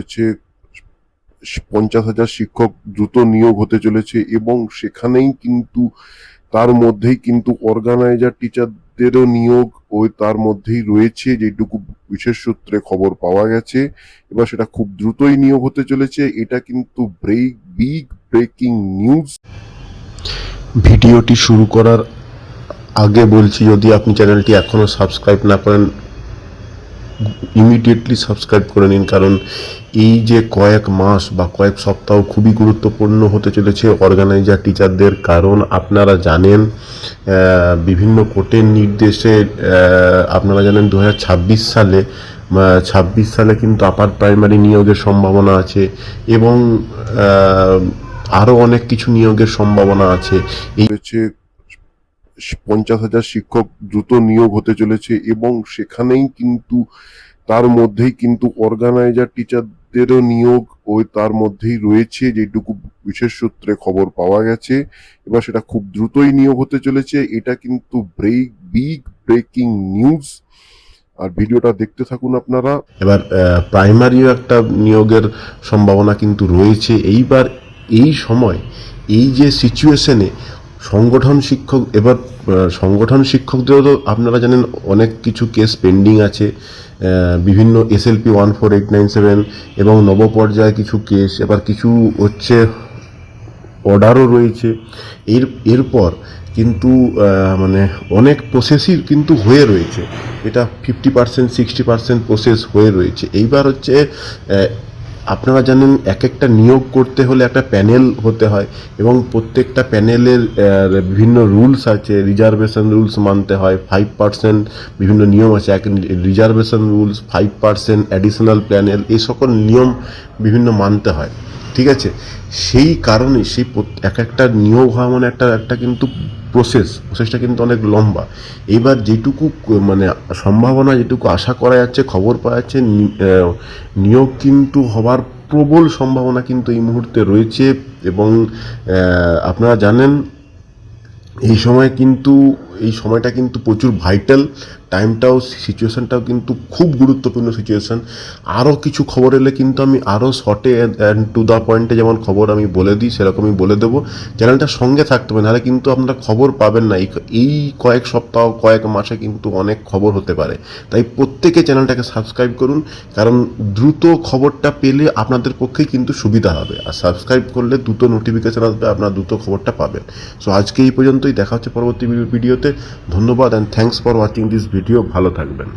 হচ্ছে 50,000 শিক্ষক দ্রুত নিয়োগ হতে চলেছে এবং সেখানেই কিন্তু তার মধ্যেই কিন্তু অর্গানাইজার টিচারদেরও নিয়োগ ওই তার মধ্যেই রয়েছে, যেটুকু বিশেষ সূত্রে খবর পাওয়া গেছে। এবার সেটা খুব দ্রুতই নিয়োগ হতে চলেছে। এটা কিন্তু বিগ ব্রেকিং নিউজ। ভিডিওটি শুরু করার আগে বলছি, যদি আপনি চ্যানেলটি এখনও সাবস্ক্রাইব না করেন ইমিডিয়েটলি সাবস্ক্রাইব করে নিন, কারণ এই যে কয়েক মাস বা কয়েক সপ্তাহ খুবই গুরুত্বপূর্ণ হতে চলেছে অর্গানাইজার টিচারদের। কারণ আপনারা জানেন বিভিন্ন কোর্টের নির্দেশে আপনারা জানেন 2026 সালে কিন্তু আপার প্রাইমারি নিয়োগের সম্ভাবনা আছে এবং আরও অনেক কিছু নিয়োগের সম্ভাবনা আছে। এই হচ্ছে 50,000 শিক্ষক দ্রুত নিয়োগ হতে চলেছে এবং সেখানেই কিন্তু তার মধ্যেই কিন্তু অর্গানাইজার টিচারদেরও নিয়োগ ওই তার মধ্যেই রয়েছে, যেটুকু বিশেষ সূত্রে খবর পাওয়া গেছে। এবার সেটা খুব দ্রুতই নিয়োগ হতে চলেছে। এটা কিন্তু বিগ ব্রেকিং নিউজ। আর ভিডিওটা দেখতে থাকুন আপনারা। এবার প্রাইমারিও একটা নিয়োগের সম্ভাবনা কিন্তু রয়েছে। এইবার এই সময় এই যে সিচুয়েশনে সংগঠন শিক্ষকদেরও তো আপনারা জানেন অনেক কিছু কেস পেন্ডিং আছে, বিভিন্ন SLP 14897 এবং নবপর্যায়ে কিছু কেস, এবার কিছু হচ্ছে অর্ডারও রয়েছে। এরপর কিন্তু মানে অনেক প্রসেসই কিন্তু হয়ে রয়েছে, এটা 50% 60% প্রসেস হয়ে রয়েছে। এইবার হচ্ছে আপনারা জানেন এক একটা নিয়োগ করতে হলে একটা প্যানেল হতে হয় এবং প্রত্যেকটা প্যানেলের বিভিন্ন রুলস আছে, রিজার্ভেশন রুলস মানতে হয়, 5% বিভিন্ন নিয়ম আছে, এক রিজার্ভেশন রুলস, 5% অ্যাডিশনাল প্যানেল, এই সকল নিয়ম বিভিন্ন মানতে হয়। ঠিক আছে, সেই কারণে এক একটা নিয়োগ হওয়া মানে একটা কিন্তু প্রসেসটা কিন্তু অনেক লম্বা। এইবার যেটুকু মানে সম্ভাবনা, যেটুকু আশা করা যাচ্ছে, খবর পাওয়া যাচ্ছে, নিয়োগ কিন্তু হবার প্রবল সম্ভাবনা কিন্তু এই মুহূর্তে রয়েছে। এবং আপনারা জানেন এই সময়টা কিন্তু প্রচুর ভাইটাল, টাইমটাও, সিচুয়েশানটাও কিন্তু খুব গুরুত্বপূর্ণ সিচুয়েশান। আরও কিছু খবর এলে কিন্তু আমি আরও শর্টে অ্যান্ড টু দ্য পয়েন্টে যেমন খবর আমি বলে দিই সেরকমই বলে দেবো। চ্যানেলটার সঙ্গে থাকতে হবে, নাহলে কিন্তু আপনারা খবর পাবেন না। এই কয়েক সপ্তাহ কয়েক মাসে কিন্তু অনেক খবর হতে পারে, তাই প্রত্যেকে চ্যানেলটাকে সাবস্ক্রাইব করুন, কারণ দ্রুত খবরটা পেলে আপনাদের পক্ষেই কিন্তু সুবিধা হবে। আর সাবস্ক্রাইব করলে দ্রুত নোটিফিকেশান আসবে, আপনারা দ্রুত খবরটা পাবেন। সো আজকে এই পর্যন্তই, দেখা হচ্ছে পরবর্তী ভিডিওতে। ধন্যবাদ and thanks for watching this video. ভালো থাকবেন।